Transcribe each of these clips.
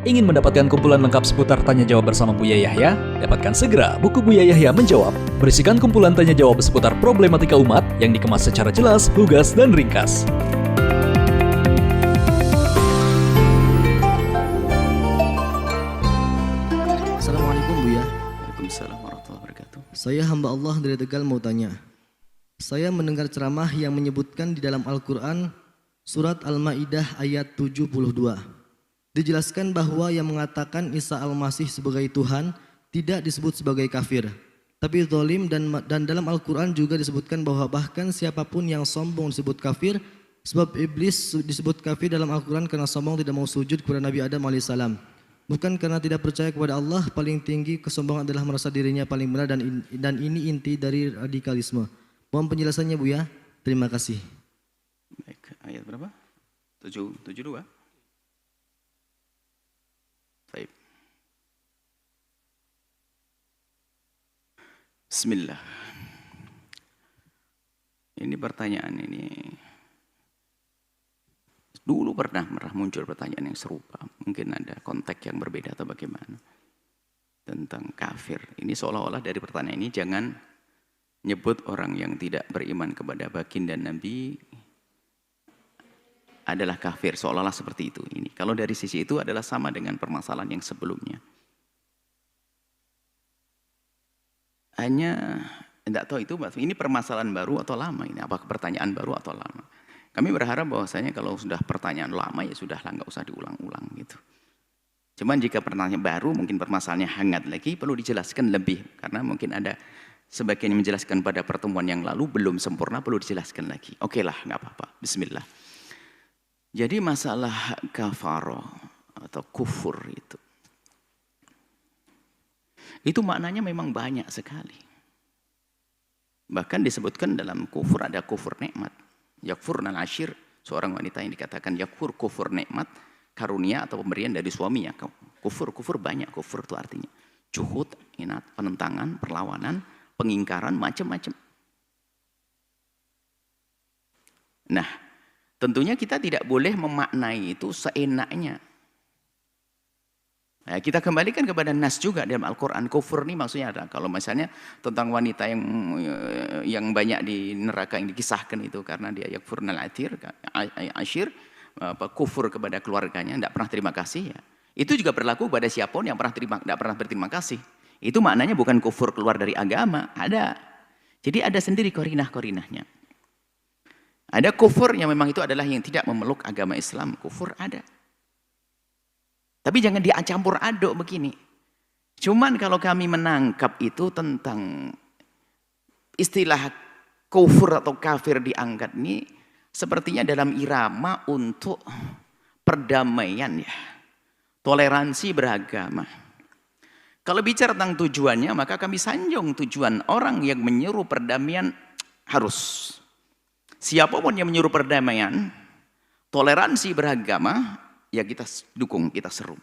Ingin mendapatkan kumpulan lengkap seputar Tanya Jawab bersama Buya Yahya? Dapatkan segera buku Buya Yahya Menjawab, berisikan kumpulan tanya jawab seputar problematika umat yang dikemas secara jelas, lugas, dan ringkas. Assalamualaikum Buya. Waalaikumsalam warahmatullahi wabarakatuh. Saya hamba Allah dari Tegal mau tanya. Saya mendengar ceramah yang menyebutkan di dalam Al-Quran surat Al-Ma'idah ayat 72. Dijelaskan bahwa yang mengatakan Isa Al-Masih sebagai Tuhan tidak disebut sebagai kafir, tapi zalim, dan dalam Al-Quran juga disebutkan bahwa bahkan siapapun yang sombong disebut kafir, sebab iblis disebut kafir dalam Al-Quran karena sombong tidak mau sujud kepada Nabi Adam AS. Bukan karena tidak percaya kepada Allah. Paling tinggi kesombongan adalah merasa dirinya paling benar, dan ini inti dari radikalisme. Mohon penjelasannya Buya. Terima kasih. Baik, ayat berapa? 72. Baik. Bismillah. Ini pertanyaan ini dulu pernah muncul pertanyaan yang serupa. Mungkin ada konteks yang berbeda atau bagaimana. Tentang kafir. Ini seolah-olah dari pertanyaan ini jangan nyebut orang yang tidak beriman kepada baginda Nabi adalah kafir. Seolah-olah seperti itu. Ini kalau dari sisi itu adalah sama dengan permasalahan yang sebelumnya. Hanya tidak tahu itu ini permasalahan baru atau lama ini. Apakah pertanyaan baru atau lama? Kami berharap bahwasanya kalau sudah pertanyaan lama ya sudahlah, nggak usah diulang-ulang gitu. Cuman jika pertanyaan baru mungkin permasalahannya hangat lagi, perlu dijelaskan lebih karena mungkin ada sebagian yang menjelaskan pada pertemuan yang lalu belum sempurna, perlu dijelaskan lagi. Oke lah, nggak apa-apa. Bismillah. Jadi masalah kafaro atau kufur itu maknanya memang banyak sekali. Bahkan disebutkan dalam kufur ada kufur nikmat. Yakfurnal ashir, seorang wanita yang dikatakan yakfur, kufur nikmat, karunia atau pemberian dari suaminya. Kufur banyak, kufur itu artinya juhud, inat, penentangan, perlawanan, pengingkaran, macam-macam. Nah, tentunya kita tidak boleh memaknai itu seenaknya. Nah, kita kembalikan kepada nas juga dalam Al-Quran. Kufur ini maksudnya ada. Kalau misalnya tentang wanita yang banyak di neraka yang dikisahkan itu karena dia yakfurnal ashir, kufur kepada keluarganya, tidak pernah terima kasih. Ya. Itu juga berlaku pada siapapun yang tidak pernah berterima kasih. Itu maknanya bukan kufur keluar dari agama, ada. Jadi ada sendiri korinah-korinahnya. Ada kufur yang memang itu adalah yang tidak memeluk agama Islam. Kufur ada. Tapi jangan dicampur aduk begini. Cuman kalau kami menangkap itu tentang istilah kufur atau kafir diangkat ini sepertinya dalam irama untuk perdamaian ya. Toleransi beragama. Kalau bicara tentang tujuannya maka kami sanjung tujuan orang yang menyuruh perdamaian harus. Siapapun yang menyuruh perdamaian, toleransi beragama, ya kita dukung, kita seru.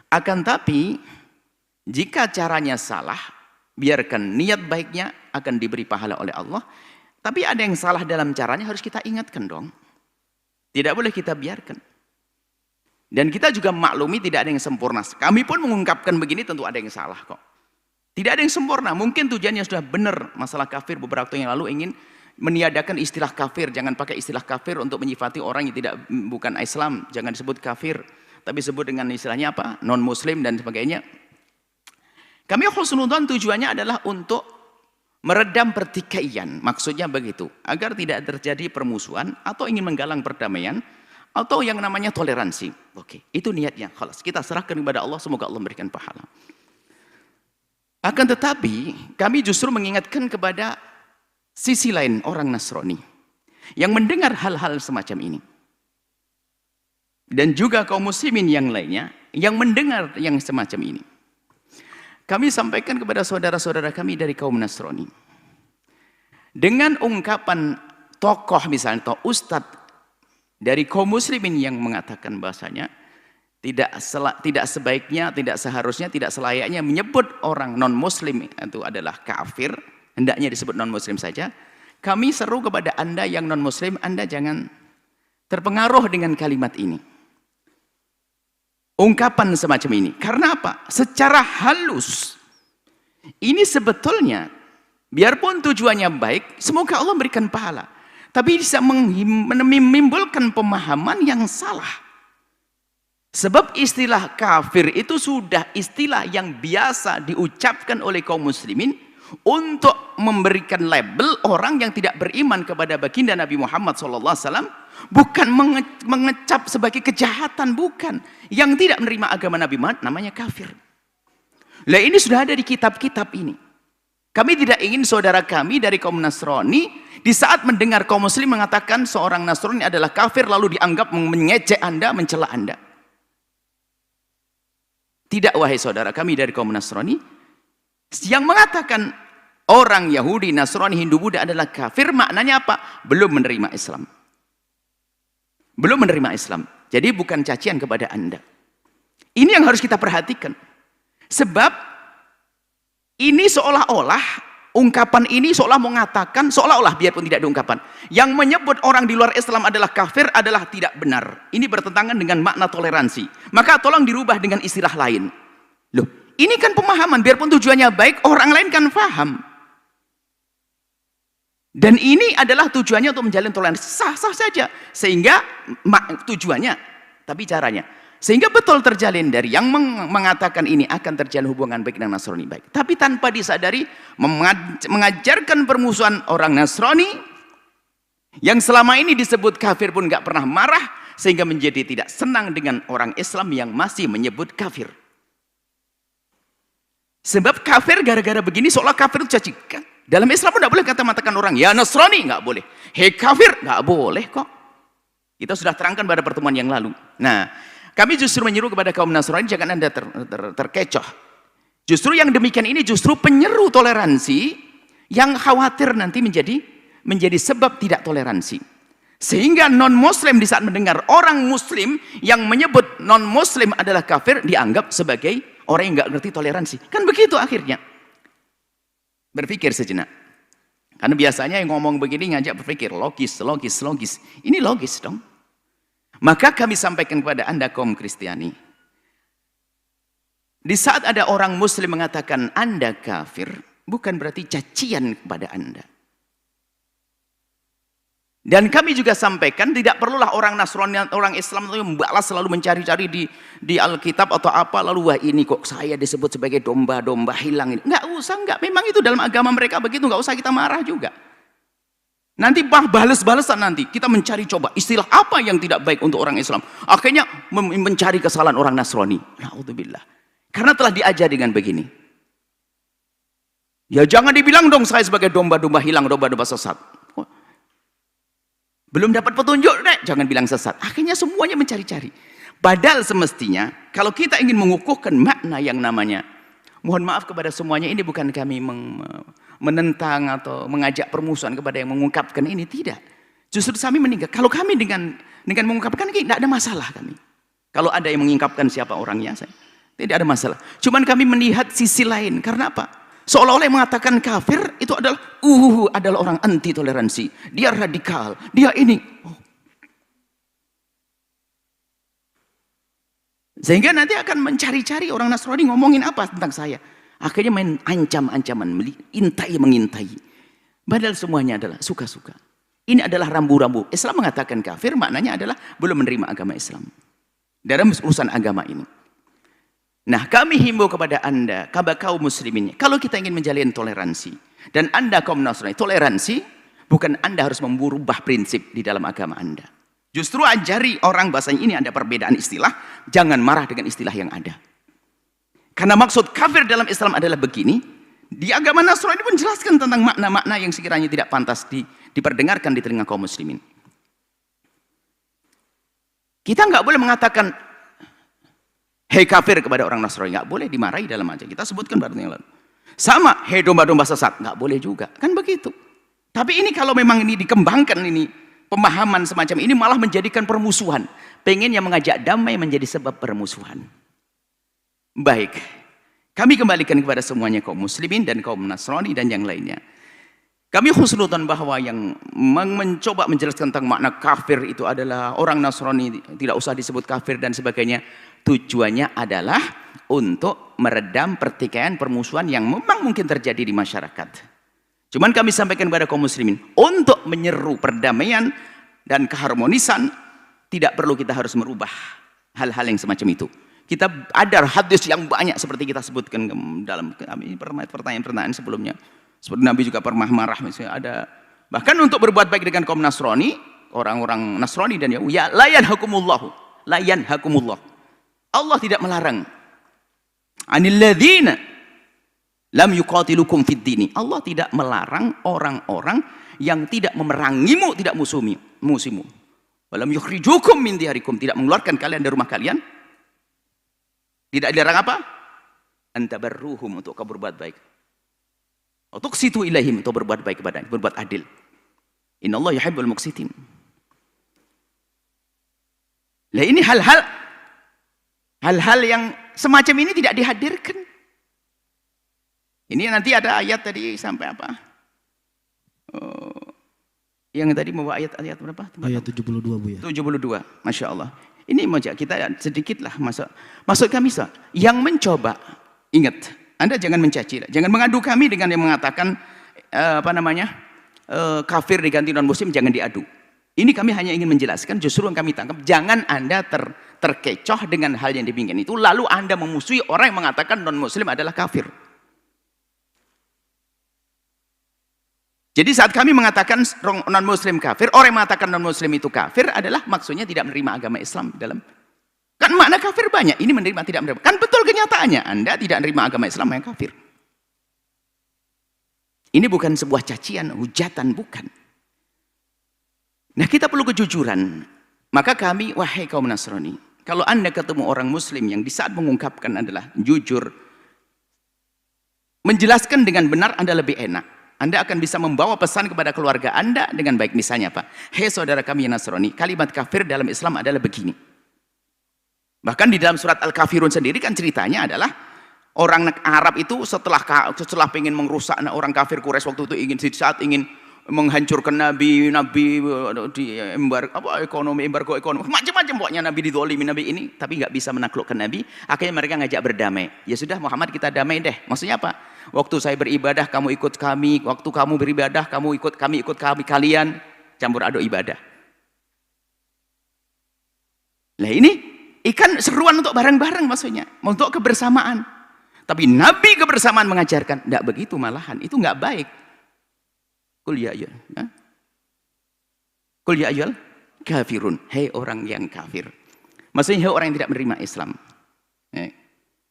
Akan tapi, jika caranya salah, biarkan niat baiknya akan diberi pahala oleh Allah. Tapi ada yang salah dalam caranya harus kita ingatkan dong. Tidak boleh kita biarkan. Dan kita juga maklumi tidak ada yang sempurna. Kami pun mengungkapkan begini tentu ada yang salah kok. Tidak ada yang sempurna. Mungkin tujuannya sudah benar. Masalah kafir beberapa waktu yang lalu ingin meniadakan istilah kafir. Jangan pakai istilah kafir untuk menyifati orang yang bukan Islam. Jangan disebut kafir. Tapi sebut dengan istilahnya apa? Non-muslim dan sebagainya. Kami khusnudzon tujuannya adalah untuk meredam pertikaian. Maksudnya begitu. Agar tidak terjadi permusuhan atau ingin menggalang perdamaian. Atau yang namanya toleransi. Oke, itu niatnya. Khalas. Kita serahkan kepada Allah. Semoga Allah memberikan pahala. Akan tetapi kami justru mengingatkan kepada sisi lain orang Nasrani yang mendengar hal-hal semacam ini. Dan juga kaum muslimin yang lainnya yang mendengar yang semacam ini. Kami sampaikan kepada saudara-saudara kami dari kaum Nasrani. Dengan ungkapan tokoh misalnya atau ustadz dari kaum muslimin yang mengatakan bahasanya tidak sebaiknya, tidak seharusnya, tidak selayaknya menyebut orang non-muslim itu adalah kafir, hendaknya disebut non-muslim saja. Kami seru kepada Anda yang non-muslim, Anda jangan terpengaruh dengan kalimat ini. ungkapan semacam ini. Karena apa? Secara halus, ini sebetulnya, biarpun tujuannya baik, semoga Allah memberikan pahala. Tapi bisa menimbulkan pemahaman yang salah. Sebab istilah kafir itu sudah istilah yang biasa diucapkan oleh kaum muslimin untuk memberikan label orang yang tidak beriman kepada baginda Nabi Muhammad SAW, bukan mengecap sebagai kejahatan, bukan. Yang tidak menerima agama Nabi Muhammad namanya kafir. Lah ini sudah ada di kitab-kitab ini. Kami tidak ingin saudara kami dari kaum Nasrani di saat mendengar kaum muslim mengatakan seorang Nasrani adalah kafir lalu dianggap mengejek Anda, mencela Anda. Tidak, wahai saudara kami dari kaum Nasrani, yang mengatakan orang Yahudi, Nasrani, Hindu, Buddha adalah kafir, maknanya apa? Belum menerima Islam. Belum menerima Islam. Jadi bukan cacian kepada Anda. Ini yang harus kita perhatikan. Sebab ini seolah-olah, ungkapan ini seolah mengatakan, seolah-olah biarpun tidak diungkapkan, yang menyebut orang di luar Islam adalah kafir adalah tidak benar. Ini bertentangan dengan makna toleransi. Maka tolong dirubah dengan istilah lain. Loh, ini kan pemahaman, biarpun tujuannya baik, orang lain kan paham. Dan ini adalah tujuannya untuk menjalin toleransi. Sah-sah saja. Sehingga tujuannya, tapi caranya. Sehingga betul terjalin dari yang mengatakan ini akan terjalin hubungan baik dengan Nasrani baik. Tapi tanpa disadari mengajarkan permusuhan orang Nasrani yang selama ini disebut kafir pun nggak pernah marah, sehingga menjadi tidak senang dengan orang Islam yang masih menyebut kafir. Sebab kafir gara-gara begini seolah kafir itu cacikan. Dalam Islam pun nggak boleh kata-katakan orang ya Nasrani, nggak boleh. Hei kafir, nggak boleh kok. Kita sudah terangkan pada pertemuan yang lalu. Nah, kami justru menyuruh kepada kaum Nasrani jangan Anda terkecoh. Justru yang demikian ini justru penyeru toleransi yang khawatir nanti menjadi sebab tidak toleransi. Sehingga non-muslim di saat mendengar orang muslim yang menyebut non-muslim adalah kafir dianggap sebagai orang yang nggak ngerti toleransi. Kan begitu akhirnya. Berpikir sejenak. Karena biasanya yang ngomong begini ngajak berpikir logis. Ini logis dong. Maka kami sampaikan kepada Anda kaum Kristiani. Di saat ada orang muslim mengatakan Anda kafir, bukan berarti cacian kepada Anda. Dan kami juga sampaikan tidak perlulah orang Nasrani, orang Islam itu membalas selalu mencari-cari di Alkitab atau apa, lalu wah ini kok saya disebut sebagai domba-domba hilang. Nggak usah, nggak. Memang itu dalam agama mereka begitu, nggak usah kita marah juga. Nanti balas-balasan nanti kita mencari coba istilah apa yang tidak baik untuk orang Islam. Akhirnya mencari kesalahan orang Nasrani. Na'udzubillah. Karena telah diajar dengan begini. Ya jangan dibilang dong saya sebagai domba-domba hilang, domba-domba sesat. Belum dapat petunjuk, jangan bilang sesat. Akhirnya semuanya mencari-cari. Padahal semestinya kalau kita ingin mengukuhkan makna yang namanya, mohon maaf kepada semuanya, ini bukan kami menentang atau mengajak permusuhan kepada yang mengungkapkan ini, tidak. Justru kami meninggal. Kalau kami dengan mengungkapkan ini tidak ada masalah kami. Kalau ada yang mengungkapkan siapa orangnya, tidak ada masalah. Cuman kami melihat sisi lain. Karena apa? Seolah-olah yang mengatakan kafir itu adalah orang anti toleransi. Dia radikal, dia ini. Sehingga nanti akan mencari-cari orang Nasrani ngomongin apa tentang saya. Akhirnya main ancam-ancaman, mengintai. Padahal semuanya adalah suka-suka. Ini adalah rambu-rambu. Islam mengatakan kafir, maknanya adalah belum menerima agama Islam. Dalam urusan agama ini. Nah, kami himbau kepada Anda, kaum muslimin, kalau kita ingin menjalin toleransi, dan Anda kaum Nasrani, toleransi, bukan Anda harus merubah prinsip di dalam agama Anda. Justru ajari orang bahasanya ini ada perbedaan istilah, jangan marah dengan istilah yang ada. Karena maksud kafir dalam Islam adalah begini, di agama Nasrani pun jelaskan tentang makna-makna yang sekiranya tidak pantas diperdengarkan di telinga kaum muslimin. Kita nggak boleh mengatakan hei kafir kepada orang Nasrani, nggak boleh, dimarahi dalam aja. Kita sebutkan pada yang lalu. Sama, hei domba-domba sesat, nggak boleh juga, kan begitu. Tapi ini kalau memang ini dikembangkan ini pemahaman semacam ini malah menjadikan permusuhan. Pengen yang mengajak damai menjadi sebab permusuhan. Baik, kami kembalikan kepada semuanya kaum muslimin dan kaum Nasrani dan yang lainnya. Kami husnudzon bahwa yang mencoba menjelaskan tentang makna kafir itu adalah orang Nasrani tidak usah disebut kafir dan sebagainya. Tujuannya adalah untuk meredam pertikaian permusuhan yang memang mungkin terjadi di masyarakat. Cuman kami sampaikan kepada kaum muslimin, untuk menyeru perdamaian dan keharmonisan, tidak perlu kita harus merubah hal-hal yang semacam itu. Kita ada hadis yang banyak seperti kita sebutkan dalam pertanyaan-pertanyaan sebelumnya. Seperti Nabi juga pernah marah, misalnya ada. Bahkan untuk berbuat baik dengan kaum Nasrani, orang-orang Nasrani dan Yahudi, ya la yanhakumullah. Allah tidak melarang. Anil ladzina lam yuqatilukum fid dini. Allah tidak melarang orang-orang yang tidak memerangimu, tidak musuhimu. Walam yukhrijukum min diyarikum, tidak mengeluarkan kalian dari rumah kalian. Tidak dilarang apa? Antabarruhum, untuk kau berbuat baik. Untuk situ ilahim, untuk berbuat baik kepadanya, berbuat adil. Innallaha yuhibbul muqsitin. Lah ini hal-hal yang semacam ini tidak dihadirkan. Ini nanti ada ayat tadi sampai apa? Yang tadi membawa ayat berapa? Ayat 72 Bu ya. 72, Masya Allah. Ini kita sedikitlah maksud kami yang mencoba, ingat, Anda jangan mencaci, jangan mengadu kami dengan yang mengatakan kafir diganti non muslim, jangan diadu. Ini kami hanya ingin menjelaskan, justru yang kami tangkap, jangan Anda terkecoh dengan hal yang demikian itu, lalu Anda memusuhi orang yang mengatakan non muslim adalah kafir. Jadi saat kami mengatakan non muslim kafir, orang yang mengatakan non muslim itu kafir adalah maksudnya tidak menerima agama Islam dalam. Kan makna kafir banyak, ini menerima tidak menerima. Kan betul kenyataannya, Anda tidak menerima agama Islam yang kafir. Ini bukan sebuah cacian, hujatan, bukan. Nah, kita perlu kejujuran. Maka kami, wahai kaum Nasrani, kalau Anda ketemu orang muslim yang di saat mengungkapkan adalah jujur, menjelaskan dengan benar, Anda lebih enak. Anda akan bisa membawa pesan kepada keluarga Anda dengan baik. Misalnya apa? Hei saudara kami yang Nasrani, kalimat kafir dalam Islam adalah begini. Bahkan di dalam surat Al-Kafirun sendiri kan ceritanya adalah orang Arab itu setelah ingin merusak orang kafir Quraisy waktu itu, ingin menghancurkan Nabi di embargo ekonomi, macam-macam pokoknya Nabi dizalimi, Nabi ini, tapi nggak bisa menaklukkan Nabi. Akhirnya mereka ngajak berdamai. Ya sudah Muhammad, kita damai deh. Maksudnya apa? Waktu saya beribadah kamu ikut kami, waktu kamu beribadah kami ikut kalian, campur aduk ibadah. Nah ini ikan seruan untuk bareng-bareng, maksudnya untuk kebersamaan. Tapi Nabi kebersamaan mengajarkan tidak begitu, malahan itu nggak baik. Qul ya ayyuhal kafirun, hei orang yang kafir. Maksudnya hei orang yang tidak menerima Islam.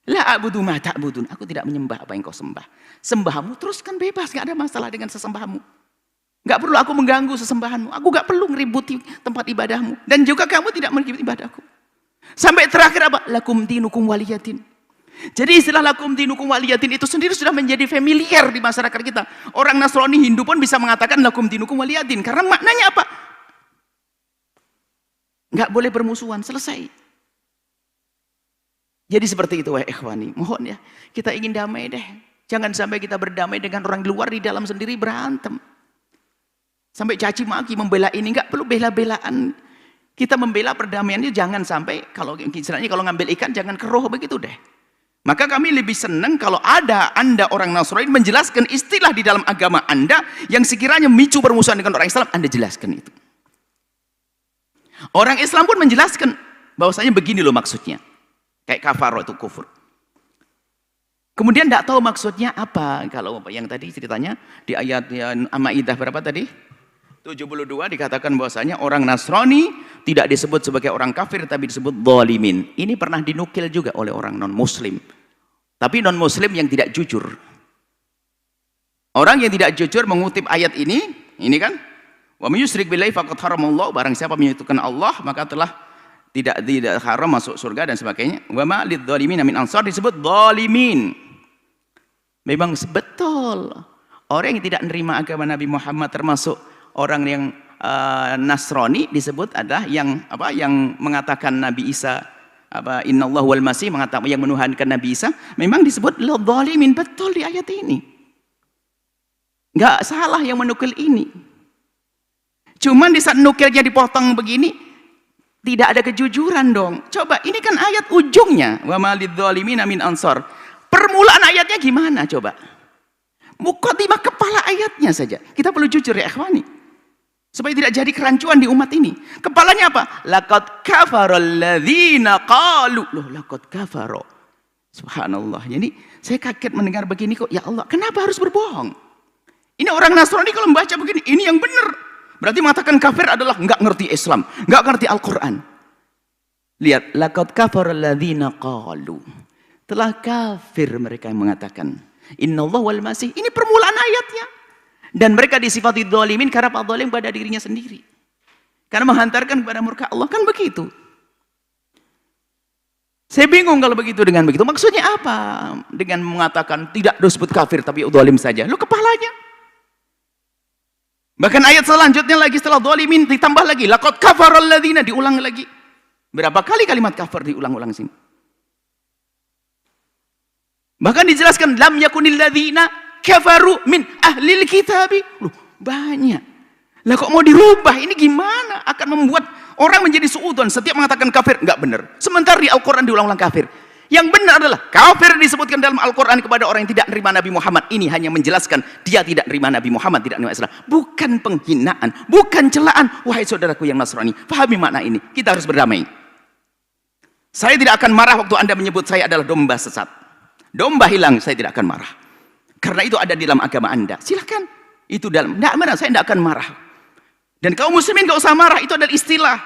La a'budu ma ta'budun, aku tidak menyembah apa yang kau sembah. Sembahmu teruskan bebas, enggak ada masalah dengan sesembahmu. Enggak perlu aku mengganggu sesembahanmu. Aku enggak perlu ngeributi tempat ibadahmu, dan juga kamu tidak mengikuti ibadahku. Sampai terakhir apa? Lakum dinukum waliyatin. Jadi istilah lakum dinukum waliyatin itu sendiri sudah menjadi familiar di masyarakat kita. Orang Nasrani, Hindu pun bisa mengatakan lakum dinukum waliyatin, karena maknanya apa? Enggak boleh bermusuhan, selesai. Jadi seperti itu, wahai ikhwani. Mohon ya, kita ingin damai deh. Jangan sampai kita berdamai dengan orang di luar, di dalam sendiri berantem. Sampai caci maki, membela ini, enggak perlu bela-belaan. Kita membela perdamaian itu jangan sampai, kalau istilahnya kalau ngambil ikan jangan keruh begitu deh. Maka kami lebih senang kalau ada Anda orang Nasrani menjelaskan istilah di dalam agama Anda yang sekiranya memicu permusuhan dengan orang Islam, Anda jelaskan itu. Orang Islam pun menjelaskan bahwasanya begini loh maksudnya. Kayak kafaro itu kufur. Kemudian tidak tahu maksudnya apa. Kalau yang tadi ceritanya di ayat Al-Maidah berapa tadi? 72 dikatakan bahwasanya orang Nasrani tidak disebut sebagai orang kafir, tapi disebut zalimin. Ini pernah dinukil juga oleh orang non muslim. Tapi non muslim yang tidak jujur. Orang yang tidak jujur mengutip ayat ini kan, wa may yusyrik billahi faqad haramallahu, barang siapa menyekutukan Allah maka telah tidak haram masuk surga dan sebagainya. Wa ma lidzalimin min ansar, disebut zalimin. Memang betul orang yang tidak menerima agama Nabi Muhammad, termasuk orang yang Nasrani, disebut adalah yang mengatakan Nabi Isa innallahu wal masih, mengatakan yang menuhankan Nabi Isa, memang disebut zalimin, betul di ayat ini. Enggak salah yang menukil ini. Cuman di saat nukilnya dipotong begini, Tidak ada kejujuran dong. Coba, ini kan ayat ujungnya. Wa ma lidzalimina min ansar. Permulaan ayatnya gimana coba? Muqaddimah kepala ayatnya saja. Kita perlu jujur ya ikhwani. Supaya tidak jadi kerancuan di umat ini. Kepalanya apa? Laqad kafara alladzina qalu. Loh, laqad kafara. Subhanallah. Jadi saya kaget mendengar begini kok. Ya Allah, kenapa harus berbohong? Ini orang Nasrani kalau membaca begini, ini yang benar. Berarti mengatakan kafir adalah enggak ngerti Islam, enggak ngerti Al-Quran. Lihat, laqad kafara alladzina qalu. Telah kafir mereka yang mengatakan Innallah wal masih. Ini permulaan ayatnya. Dan mereka disifati dzalimin karena Pak zalim pada dirinya sendiri. Karena menghantarkan kepada murka Allah, kan begitu. Saya bingung kalau begitu dengan begitu. Maksudnya apa? Dengan mengatakan tidak disebut kafir tapi zalim saja. Lu kepalanya. Bahkan ayat selanjutnya lagi setelah dzalimin ditambah lagi laqad kafara alladzina, diulang lagi. Berapa kali kalimat kafir diulang-ulang sini? Bahkan dijelaskan lam yakunil ladzina kafaru min ahlil kitabi. Loh, banyak. Lah kok mau dirubah? Ini gimana? Akan membuat orang menjadi suudzon. Setiap mengatakan kafir enggak benar. Sementara di Al-Qur'an diulang-ulang kafir. Yang benar adalah kafir disebutkan dalam Al-Quran kepada orang yang tidak menerima Nabi Muhammad. Ini hanya menjelaskan dia tidak menerima Nabi Muhammad, tidak menerima Islam. Bukan penghinaan, bukan celaan. Wahai saudaraku yang Nasrani, pahami makna ini. Kita harus berdamai. Saya tidak akan marah waktu Anda menyebut saya adalah domba sesat. Domba hilang, saya tidak akan marah. Karena itu ada di dalam agama Anda. Silahkan. Itu dalam, tidak marah, saya tidak akan marah. Dan kaum muslimin gak usah marah, itu adalah istilah.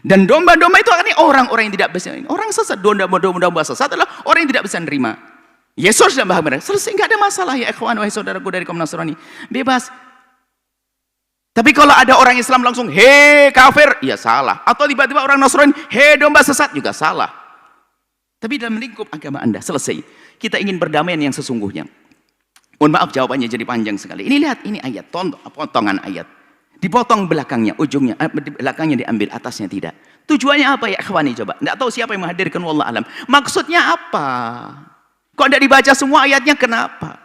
Dan domba-domba itu akan orang-orang yang tidak bisa. Orang sesat, domba sesat adalah orang yang tidak bisa menerima Yesus dan bahagia mereka. Selesai, nggak ada masalah ya ikhwan, wahai saudaraku dari kaum Nasrani. Bebas. Tapi kalau ada orang Islam langsung, hei kafir, ya salah. Atau tiba-tiba orang Nasrani, hei domba sesat, juga salah. Tapi dalam lingkup agama Anda, selesai. Kita ingin perdamaian yang sesungguhnya. Mohon maaf jawabannya jadi panjang sekali. Ini lihat, ini ayat, potongan ayat. Dipotong belakangnya, ujungnya, belakangnya diambil, atasnya tidak. Tujuannya apa ya ikhwani coba? Tidak tahu siapa yang menghadirkan, wallah alam. Maksudnya apa? Kok tidak dibaca semua ayatnya, kenapa?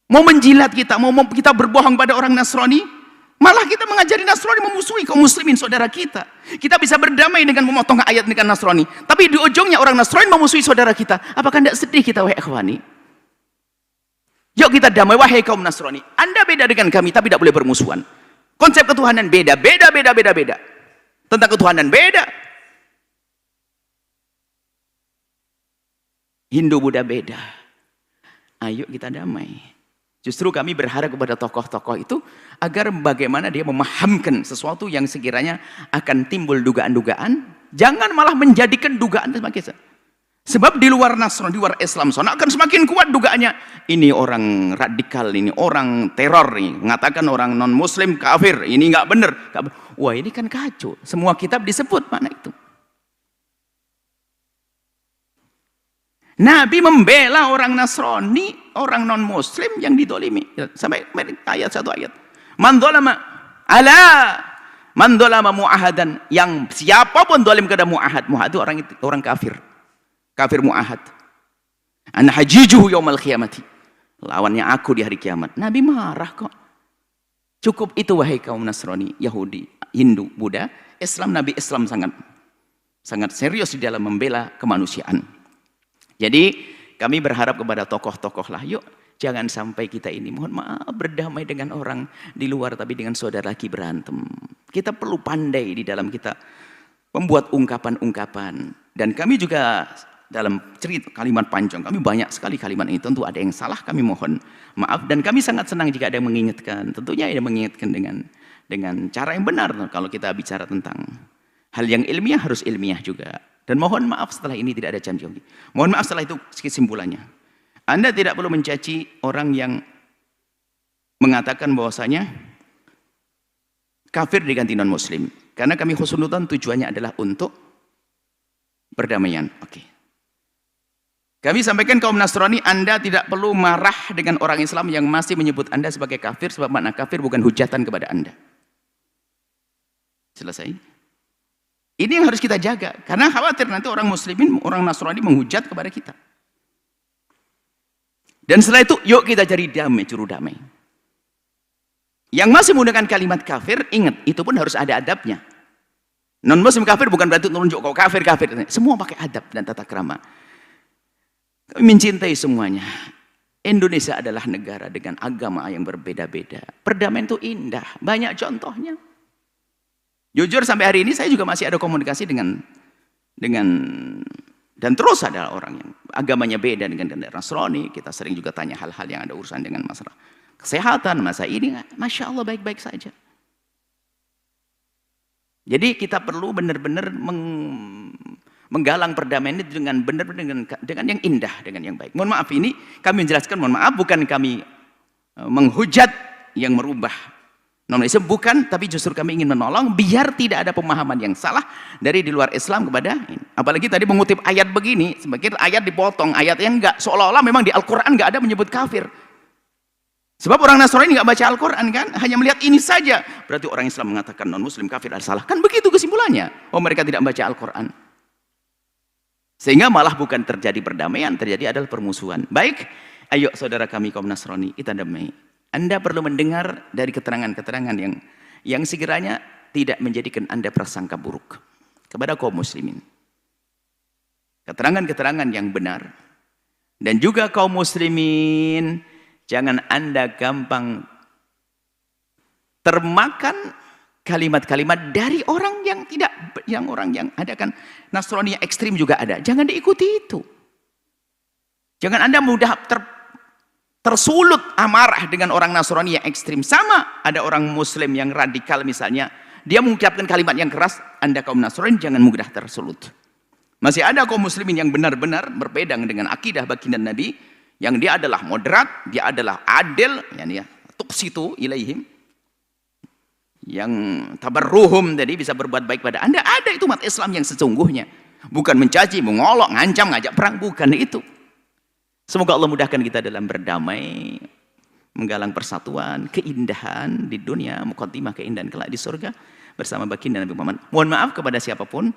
Mau menjilat kita, mau kita berbohong pada orang Nasrani? Malah kita mengajari Nasrani memusuhi kaum muslimin saudara kita. Kita bisa berdamai dengan memotong ayat dengan Nasrani. Tapi di ujungnya orang Nasrani memusuhi saudara kita. Apakah tidak sedih kita, wahai ikhwani? Yuk kita damai, wahai kaum Nasrani. Anda beda dengan kami, tapi tidak boleh bermusuhan. Konsep ketuhanan beda. Tentang ketuhanan beda. Hindu Buddha beda. Ayo kita damai. Justru kami berharap kepada tokoh-tokoh itu agar bagaimana dia memahamkan sesuatu yang sekiranya akan timbul dugaan-dugaan. Jangan malah menjadikan dugaan sebagai. Sebab di luar Nasrani, di luar Islam sana akan semakin kuat dugaannya. Ini orang radikal, ini orang teror, ini mengatakan orang non muslim kafir, ini nggak benar. Wah, ini kan kacau. Semua kitab disebut mana itu. Nabi membela orang Nasrani, orang non muslim yang didolimi. Sampai ayat satu ayat. Man dzalama mu'ahadan, yang siapapun dolim kepada mu'ahad. Mu'ahad itu orang kafir. Kafir mu'ahad. Ana hajijuhu yaumal qiyamati. Lawannya aku di hari kiamat. Nabi marah kok. Cukup itu wahai kaum Nasrani, Yahudi, Hindu, Buddha, Islam. Nabi Islam sangat serius di dalam membela kemanusiaan. Jadi kami berharap kepada tokoh-tokoh lah, yuk jangan sampai kita ini, mohon maaf, berdamai dengan orang di luar tapi dengan saudara lagi berantem. Kita perlu pandai di dalam kita membuat ungkapan-ungkapan. Dan kami juga dalam cerita kalimat panjang, kami banyak sekali kalimat ini. Tentu ada yang salah, kami mohon maaf. Dan kami sangat senang jika ada yang mengingatkan. Tentunya ada yang mengingatkan dengan cara yang benar. Kalau kita bicara tentang hal yang ilmiah, harus ilmiah juga. Dan mohon maaf setelah ini tidak ada janji. Mohon maaf setelah itu kesimpulannya. Anda tidak perlu mencaci orang yang mengatakan bahwasanya kafir diganti non muslim. Karena kami husnudzon tujuannya adalah untuk perdamaian. Oke. Kami sampaikan kaum Nasrani, Anda tidak perlu marah dengan orang Islam yang masih menyebut Anda sebagai kafir, sebab makna kafir bukan hujatan kepada Anda. Selesai. Ini yang harus kita jaga, karena khawatir nanti orang muslimin, orang Nasrani menghujat kepada kita. Dan setelah itu, yuk kita cari damai, juru damai. Yang masih menggunakan kalimat kafir, ingat, itu pun harus ada adabnya. Non-Muslim kafir bukan berarti menunjuk kau kafir. Semua pakai adab dan tata krama. Kami mencintai semuanya. Indonesia adalah negara dengan agama yang berbeda-beda. Perdamaian itu indah, banyak contohnya. Jujur sampai hari ini saya juga masih ada komunikasi dengan dan terus ada orang yang agamanya beda dengan Nasrani. Kita sering juga tanya hal-hal yang ada urusan dengan masalah kesehatan, masa ini, Masya Allah baik-baik saja. Jadi kita perlu benar-benar menggalang perdamaian ini dengan benar-benar dengan yang indah, dengan yang baik. Mohon maaf ini kami menjelaskan, mohon maaf bukan kami menghujat yang merubah non-Islam, bukan, tapi justru kami ingin menolong biar tidak ada pemahaman yang salah dari di luar Islam kepada ini. Apalagi tadi mengutip ayat begini, sebagian ayat dipotong, ayat yang enggak, seolah-olah memang di Al-Quran enggak ada menyebut kafir. Sebab orang Nasrani enggak baca Al-Quran kan, hanya melihat ini saja. Berarti orang Islam mengatakan non-Muslim kafir adalah salah. Kan begitu kesimpulannya. Oh mereka tidak baca Al-Quran. Sehingga malah bukan terjadi perdamaian, terjadi adalah permusuhan. Baik, ayo saudara kami kaum Nasrani, kita damai. Anda perlu mendengar dari keterangan-keterangan yang sekiranya tidak menjadikan Anda prasangka buruk kepada kaum muslimin. Keterangan-keterangan yang benar. Dan juga kaum muslimin, jangan Anda gampang termakan kalimat-kalimat dari orang yang tidak, orang yang ada kan Nasrani yang ekstrim juga ada. Jangan diikuti itu. Jangan Anda mudah tersulut amarah dengan orang Nasrani yang ekstrim. Sama ada orang Muslim yang radikal misalnya, dia mengucapkan kalimat yang keras, Anda kaum Nasrani jangan mudah tersulut. Masih ada kaum muslimin yang benar-benar berbeda dengan akidah baginda Nabi, yang dia adalah moderat, dia adalah adil, yani ya, tuqsitu ilaihim, yang tabarruhum, jadi bisa berbuat baik pada Anda. Ada itu umat Islam yang sesungguhnya, bukan mencaci, mengolok, ngancam, ngajak perang, bukan itu. Semoga Allah mudahkan kita dalam berdamai, menggalang persatuan, keindahan di dunia, muqaddimah keindahan kelak di surga bersama baginda Nabi Muhammad. Mohon maaf kepada siapapun,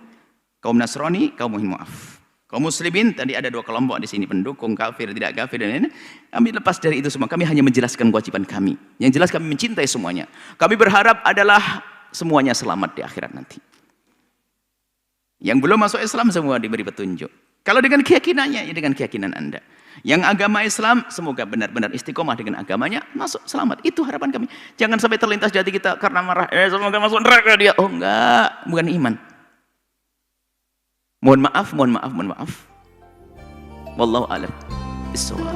kaum Nasrani, kaum mohon maaf. Kaum muslimin tadi ada dua kelompok di sini, pendukung kafir, tidak kafir dan lain-lain. Kami lepas dari itu semua. Kami hanya menjelaskan kewajiban kami. Yang jelas kami mencintai semuanya. Kami berharap adalah semuanya selamat di akhirat nanti. Yang belum masuk Islam semua diberi petunjuk. Kalau dengan keyakinannya, ya dengan keyakinan Anda. Yang agama Islam, semoga benar-benar istiqomah dengan agamanya, masuk selamat. Itu harapan kami. Jangan sampai terlintas di hati kita karena marah, semoga masuk neraka dia. Oh enggak, bukan iman. Mohon maaf. Wallahu a'lam bishawab.